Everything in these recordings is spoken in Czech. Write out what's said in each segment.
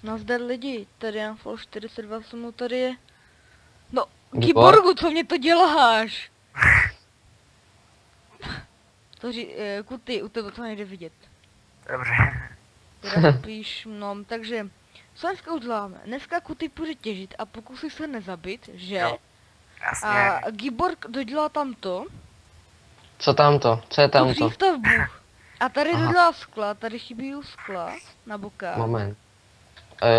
Nazdar lidi, tady je Fol 428, tady je... No, Gibor? Giborgu, co mě to děláš? Kuty, u tebe to nejde vidět. Dobře. Teda spíš, no, takže... Co dneska uděláme? Dneska Kuty půjde těžit a pokusí se nezabit, že? Jo. Jasně. A Giborg dodělá tamto. Co tamto? Co je Tu tamto? přístavbu. A tady Aha. dodělá skla, tady chybí skla na bokách. Moment.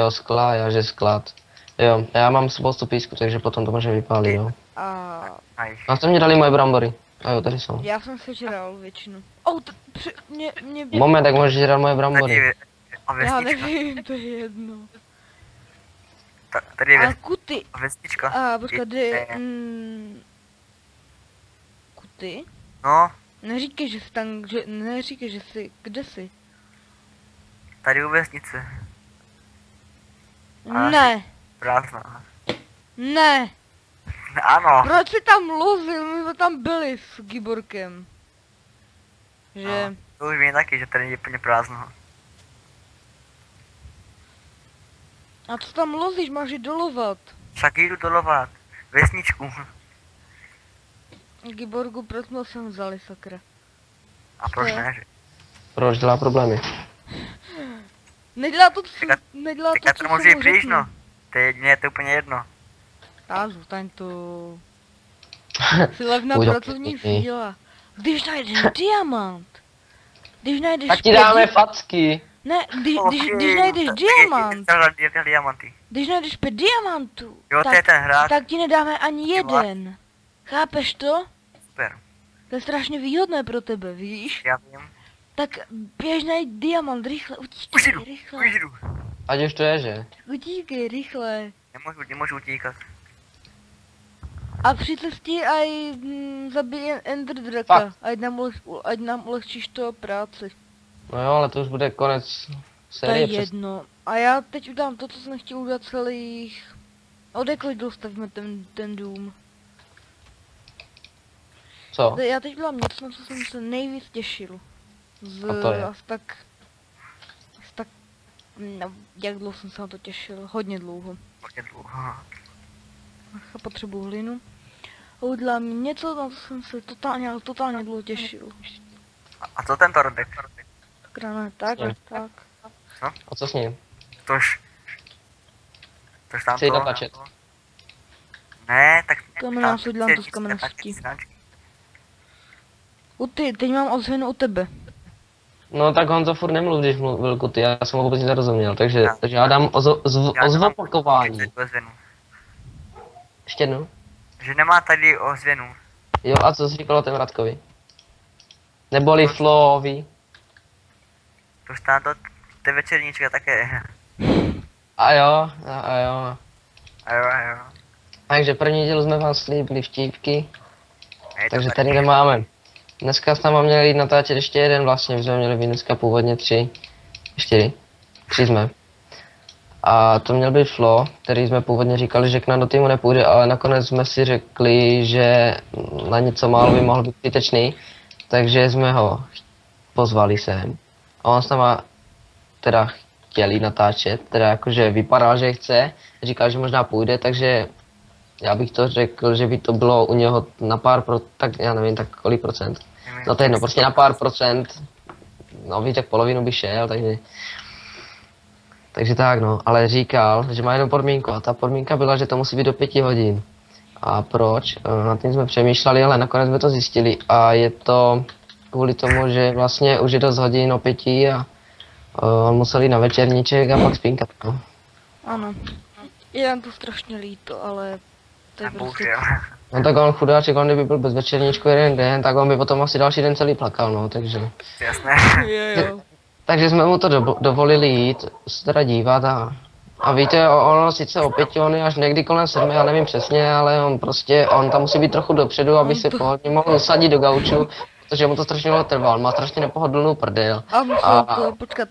Jo, skla, že sklad. Jo, já mám spoustu písku, takže potom to může vypálit, jo. A Aj. A to mě dali moje brambory. A jo, tady jsou. já jsem sežral většinu. Mě... Moment, tak můžeš žrat moje brambory. Tady je Já vesnička. nevím, to je jedno. Tady je A Kuty. vesnička. A počkat, Je- Kuty? No, Neříkej, že jsi tam, neříkej, že jsi, kde jsi? tady u vesnice. A- Ne, Prázdná. ne, Ano. proč jsi tam luzil, my jsme tam byli s Giborkem. Že, No, to už vím taky, že tady je úplně prázdno. a co tam lozíš, máš jít dolovat. Však jdu dolovat. Vesničku. Giborgu, proč jsme sem vzali, sakra? A proč Co? ne? Že? Proč dělá problémy? Nedělá to, Tak nedělá Tak já to, to co můžu jsem jít mu pryč, řeknu. no. Mně je to úplně jedno. A zůstaň to. Jsi levná Buď pracovní opětný. síla. Když najdeš diamant. Když najdeš Tak ti dáme facky. Ne, když najdeš diamant. Diamanty. Když najdeš 5 diamantů. Jo, to je ten hrát. Tak ti nedáme ani jeden. Chápeš to? Super. To je strašně výhodné pro tebe, víš? Já vím. Tak běž najít diamant, rychle, Už utíkej, jdu, rychle. už jdu. Ať už to je, že? Utíkej, rychle. Nemůžu utíkat. A při cestě aj zabij Ender Draka, Fakt. ať nám ulehčíš to práci. No jo, ale to už bude konec To je série. jedno. A já teď udělám to, co jsem chtěl udělat celých... Od jak let dostavíme ten dům? Co? Já teď udělám něco, na co jsem se nejvíc těšil. A to je? Asi tak... No, jak dlouho jsem se na to těšil? Hodně dlouho. Hodně dlouho. Já potřebuji hlinu. A udělám něco, na co jsem se totálně dlouho těšil. A co ten Torodek? Krane, tak, Je. tak. A co s ním? Tož tam Chci to. natáčet. Ne, tak... Kamená si udělám to z kamennosti. Teď mám ozvěnu u tebe. No tak Honzo furt nemluv, když mluvil Kuty, já jsem ho vůbec nic nerozuměl, takže já dám ozvopakování. Ještě jednou? Že nemá tady ozvěnu. Jo, a co jsi říkal o tom Radkovi? Neboli Flovi. Tož tam to, ty večerníčka také. A jo. A jo. Takže první díl jsme vám slíbili vtípky, Je to takže tak. tady nemáme. Dneska s náma měli jít natáčet ještě jeden, vlastně my jsme měli být dneska původně 3. 4. 3 jsme. A to měl být Flo, který jsme původně říkali, že k nám do týmu nepůjde, ale nakonec jsme si řekli, že na něco málo by mohl být zbytečný, takže jsme ho pozvali sem. A on s náma teda chtěli natáčet, teda jakože vypadal, že chce, říkal, že možná půjde, takže já bych to řekl, že by to bylo u něho na pár tak já nevím, tak kolik procent. No to je jedno, prostě na pár procent, no víc jak polovinu by šel, takže tak no, ale říkal, že má jednu podmínku a ta podmínka byla, že to musí být do 5 hodin. A proč? Na tím jsme přemýšleli, ale nakonec jsme to zjistili a je to kvůli tomu, že vlastně už je dost hodin o 5 a on musel jít na večerníček a pak spínkat, no. Ano. Je nám to strašně líto, ale to je prostě... Bohužel. No tak on chudáček, on kdyby byl bez večerníčku jeden den, tak on by potom asi další den celý plakal, no, takže... Jasné. Jo. Takže jsme mu to dovolili jít, se teda dívat a víte, ono sice o 5, on je až někdy kolem 7, já nevím přesně, ale on tam musí být trochu dopředu, aby se pohodlně mohl usadit do gauču, protože mu to strašně dlouho trvalo, on má strašně nepohodlnou prdel. A musel to, počkat,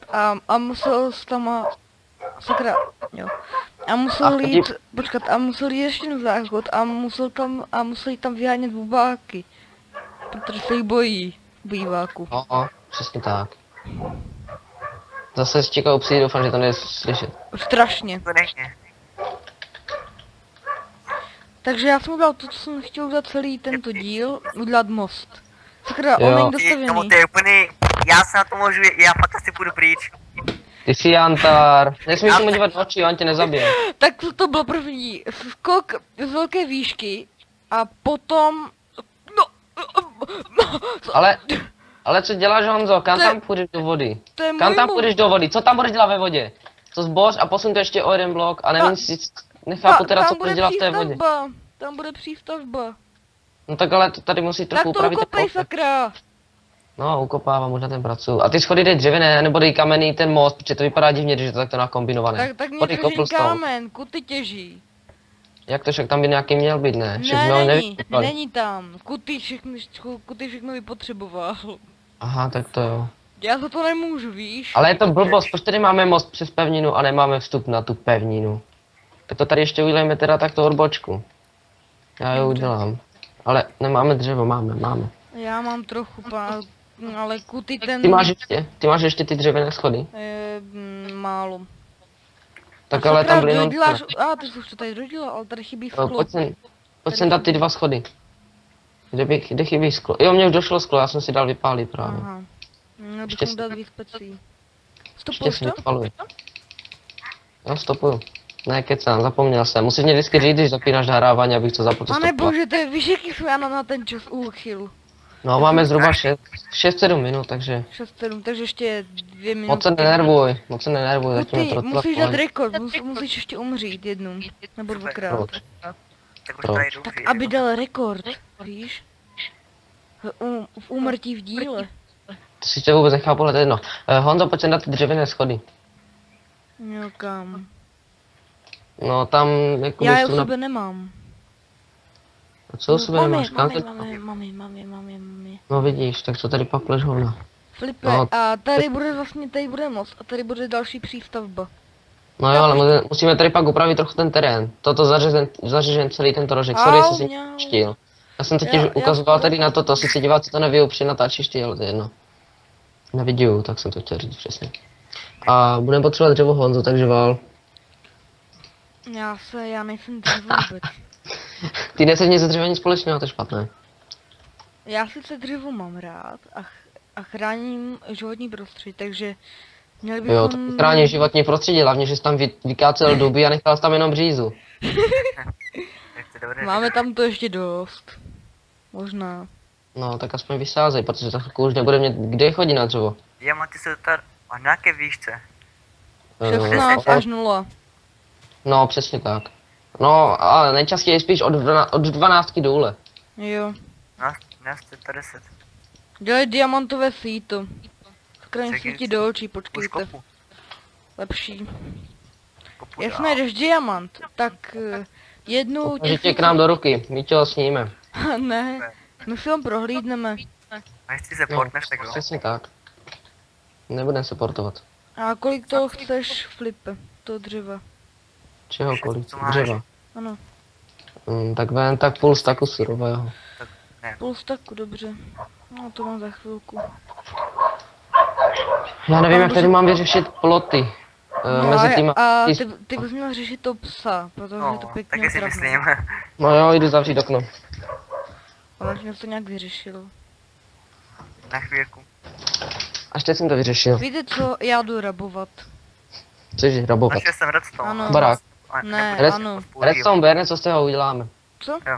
a musel tam sakra, jo. A musel jít, počkat, a musel jít ještě na záchod a musel jít tam vyhánět bubáky. Protože se jí bojí, býváku. No, přesně tak. Zase čekal psí, doufám, že to nejde slyšet. Strašně. To nechně. Takže já jsem udělal to, co jsem chtěl udělat celý tento díl, udělat most. Sakra, Jo. on není Tomu dostavený. to je úplný, já se na to můžu, já fakt asi půjdu pryč. Ty jsi Jantar. Nesmíš se mu dívat do očí, on tě nezabije. Tak to byl první skok z velké výšky a potom... No, Ale co děláš, Honzo? Kam To je- tam půjdeš do vody? to je Kam můj tam most. půjdeš do vody? Co tam budeš dělat ve vodě? To zboř a posun to ještě o jeden blok a nevím si, nechápu teda, co tam budeš bude dělat v té vodě. přístavba. Tam bude přístavba. No tak ale to tady musí Tak trochu to upravit. ukopej, ten kopec. sakra. No, ukopávám, už na ten pracuju. A ty schody dej dřevěné, nebo dej kamenný ten most, protože to vypadá divně, když je to takto nakombinované. Tak mě Schody drží cobblestone. kámen, kuty těží. Jak to však tam by nějaký měl být, ne? Však Ne, jsme ho není, nevykupovali. není tam. Kuty všechno vypotřeboval. Aha, tak to jo. Já za to nemůžu, víš? Ale je to blbost, proč tady máme most přes pevninu a nemáme vstup na tu pevninu? Tak to tady ještě uděláme teda takto odbočku. Já ji udělám. Ale nemáme dřevo, máme. Já mám trochu, ale kuty ten... Ty máš ještě ty dřevěné schody? Málo. Tak ale tam byly jenom... Ty jsi už to tady dodělal, ale tady chybí No, sklo. pojď sem dát ty 2 schody. Kde chybí sklo? Jo, mě už došlo sklo, já jsem si dal vypálit právě. Aha. Měl Ještě bych mu dát víc pecí. Ještě Stopuješ si to? vypaluji. Jo, stopuju. Ne, kecám, zapomněl jsem. Musíš mě vždycky říct, když zapínáš nahrávání, abych to zapomněl. Pane bože, to je, víš, jaký jsme na ten čas úchyl. No, máme zhruba 6-7 minut, takže... 6-7, takže ještě 2 minuty. Moc se nenervuj, zatím je Ty to musíš docela dát rekord, musíš ještě umřít jednou, nebo dvakrát. Proč? Tak už Proč? tady jdu. Tak aby dal rekord, víš? V úmrtí v díle. To si tě vůbec nechápu, ale to je jedno. Honzo, pojď sem dát ty dřevěné schody. Jo, kam? No, tam jako Já bys je tu u sebe nemám. Co u sebe nemáš? Kam ty... Mami. No vidíš, tak co tady pak pleš hovna? Filipe, No. a tady bude most a tady bude další přístavba. No jo, ale musíme tady pak upravit trochu ten terén. Toto zařežen celý tento rožek. Sorry, jestli jsi mňau. štíl. Já jsem totiž Já ukazoval tady na toto, sice diváci to nevědou při natáčišti, ale to je jedno. Nevidíju, tak jsem to chtěl říct přesně. A budeme potřebovat dřevo, Honzo, takže vál. Já nejsem dřevo vůbec. Ty neseš nic se dřevem nic společného, to je špatné. Já sice dřevo mám rád a chráním životní prostředí, takže měli bychom... Jo, to chrání životní prostředí, hlavně, že jsi tam vykácel duby a nechal jsi tam jenom břízu. Tak to je dobré. Máme tam to ještě dost. Možná. No, tak aspoň vysázej, protože za chvilku už nebude mít kde chodit na dřevo. Diamanty jsou tady o nějaké výšce. 16 až 0. No, přesně tak. No, ale nejčastěji spíš od 12 důle. Jo. Nás to je 10. Dělej diamantové síto. Skráně Čekej, svítí do očí, Už počkejte. kopu. Lepší. Kopu Jak dál. najdeš diamant, tak jednu Takže tě k nám do ruky, my tě ho sníme. Ne, my si ho prohlídneme. A jestli se No, portneš, tak jo. přesně tak. Nebudem se portovat. A kolik toho chceš, Flipe? To dřeva. Čehokoliv, Co máš? dřeva. Ano, Tak ven, tak půl staku surového. půl staku, dobře. No to mám za chvilku. Já nevím, jak tady mám vyřešit ploty. Mezi těma... a ty bys měl řešit to psa, protože No, je to pěkně taky si otravné. myslím. No jo, jdu zavřít okno. Konečně to nějak vyřešil. Na chvílku. Až teď jsem to vyřešil. Víte co, já jdu rabovat. Cože, rabovat. Našel jsem redstone. Ano. Barák. Ne, nebude ano. to spůlí, jo. Redstone Berne, co z toho uděláme? Co? Jo.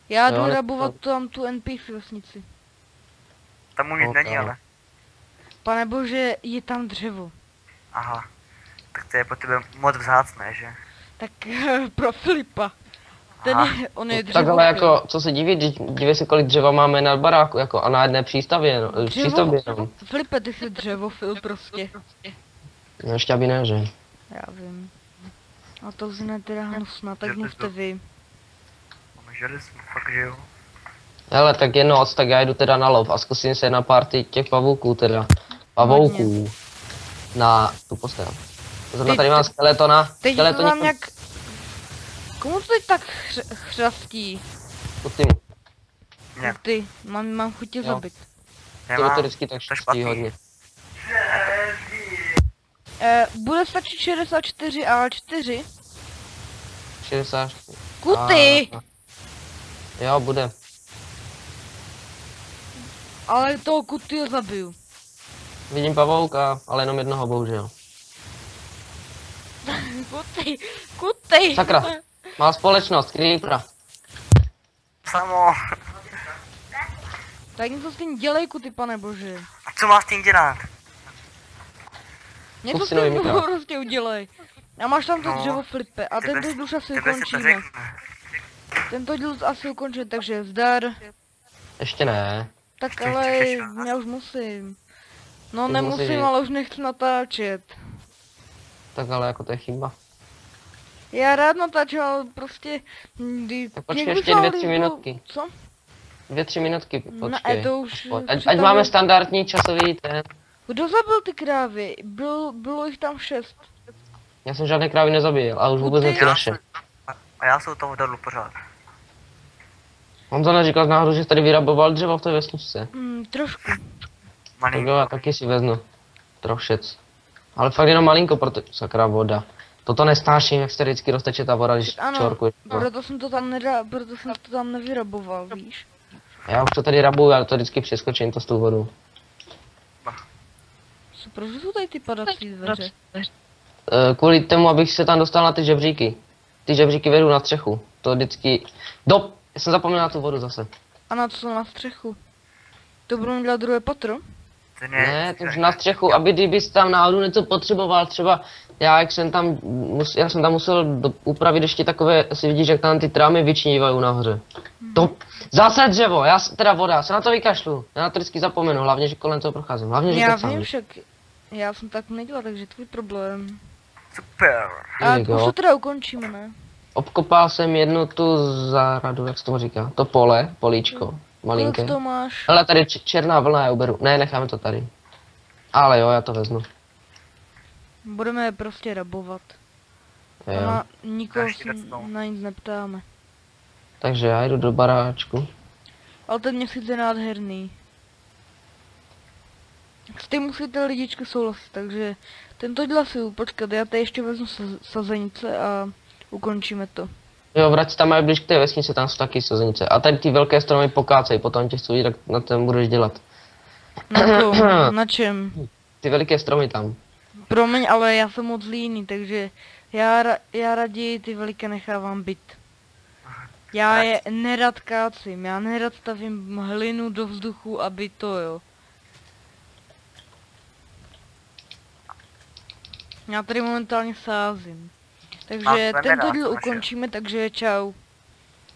Já Jo, jdu ne- rabovat tam tu NPC vesnici. Tam u mě Ok. není, ale. Pane bože, je tam dřevo. Aha. Tak to je po tebe moc vzácné, že? Tak pro Filipa. On je dřevo. Tak ale jako, co se diví, dívej se, kolik dřeva máme na baráku, jako a na jedné přístavě, no, přístavě jenom. Filipe, ty jsi dřevofil prostě. No ještě aby ne, že? Já vím. A to zne teda hnusná, tak Že to mluvte vy. Máme železo, fakt že jo. Hele, tak je noc, tak já jdu teda na lov a zkusím se na party těch pavouků teda. Pavouků. Na tu postel. Zrovna Ty- tady mám skeletona. Teď to Skeleton tam nějak... Komu to teď tak chřastí? Pustím. Ne. Jak ty, mám chuť tě Jo. zabit. To Nemám. vždycky tak to je štěstí špatný. hodně. Bude stačit 64 A4? 60. Kuty! Jo, bude. Ale toho kuty ho zabiju. Vidím pavouka, ale jenom jednoho, bohužel. Kuty! Kuty! Sakra. Má společnost, creepera. Samo. Tak něco s tím dělej, kuty, pane bože. A co má s tím dělat? Něco s Pust si nový tím mikrofon. prostě udělej. A máš tam to No, dřevo, Filipe. A Tebe tento díl už asi tebe si to ukončíme. řekne. Tento díl asi ukončíme, takže zdar. Ještě ne. Tak Ještě ale chceš já už musím. No Už nemusím, musíš. ale už nechci natáčet. Tak ale jako to je chyba. Já rád natáčím, ale prostě... Tak počkej ještě 2-3 minutky. Co? 2-3 minutky počkej. to už Ať připravil- máme standardní časový ten. Kdo zabil ty krávy? Bylo jich tam 6. Já jsem žádné krávy nezabíjel, a už vůbec ne ty naše. A já se u toho dolu pořád. On to neříkal náhodou, že tady vyraboval dřevo v té vesničce. Trošku. Tak Malý. jo, já taky si veznu. Trošec. Ale fakt jenom malinko, protože sakra voda. Toto nesnáším, jak se vždycky rozteče ta voda, když Ano, čorkuje. proto jsem to tam nevyraboval, víš? Já už to tady rabuju, já to vždycky přeskočím to s tou vodou. Proč jsou tady ty padací dveře? Kvůli tomu, abych se tam dostal na ty žebříky. Ty žebříky vedou na střechu. To vždycky... Já jsem zapomněl na tu vodu zase. A na co na střechu? To budeme dělat druhé patro? Ne, to už na střechu, aby kdybys tam náhodou něco potřeboval, třeba já jsem tam musel upravit ještě takové, asi vidíš, jak tam ty trámy vyčnívají nahoře. To, zase dřevo, teda voda, já se na to vykašlu, já na to vždycky zapomenu, hlavně, že kolem toho procházím, hlavně, že Já kecám. vím však, já jsem tak nedělal, takže tvůj problém. Super. A Here we už go. to teda ukončíme, ne? Obkopal jsem jednu tu zahradu, jak se tomu říká, to políčko, malinké. Kolik to máš? Hele, tady černá vlna, já uberu, ne, necháme to tady. Ale jo, já to vezmu. Budeme je prostě rabovat. Jo. A nikoho Další se redstone. na nic neptáme. Takže já jdu do baráčku. Ale ten měsíc je nádherný. S tím musíte lidičky souhlasit, takže tento díl si počkat, já tady ještě vezmu sazenice a ukončíme to. Jo, vrať se tam mají blíž k té vesnici, tam jsou taky sazenice. A tady ty velké stromy pokácej, potom tě chci vidět, jak na tom budeš dělat. Na tom, na čem? Ty veliké stromy tam. Promiň, ale já jsem moc líný, takže já raději ty veliké nechávám být. Já je nerad kácím, já nerad stavím hlinu do vzduchu, aby to jo. Já tady momentálně sázím. Takže to je tento nerad, díl to ukončíme, takže čau.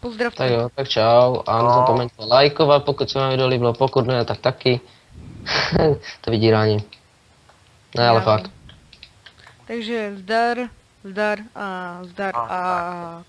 Pozdravte. Tak jo, tak čau. A No. nezapomeňte lajkovat, pokud se vám video líbilo, pokud ne, tak taky. To vydírání. Ne, ale Já fakt. vím. Takže zdar a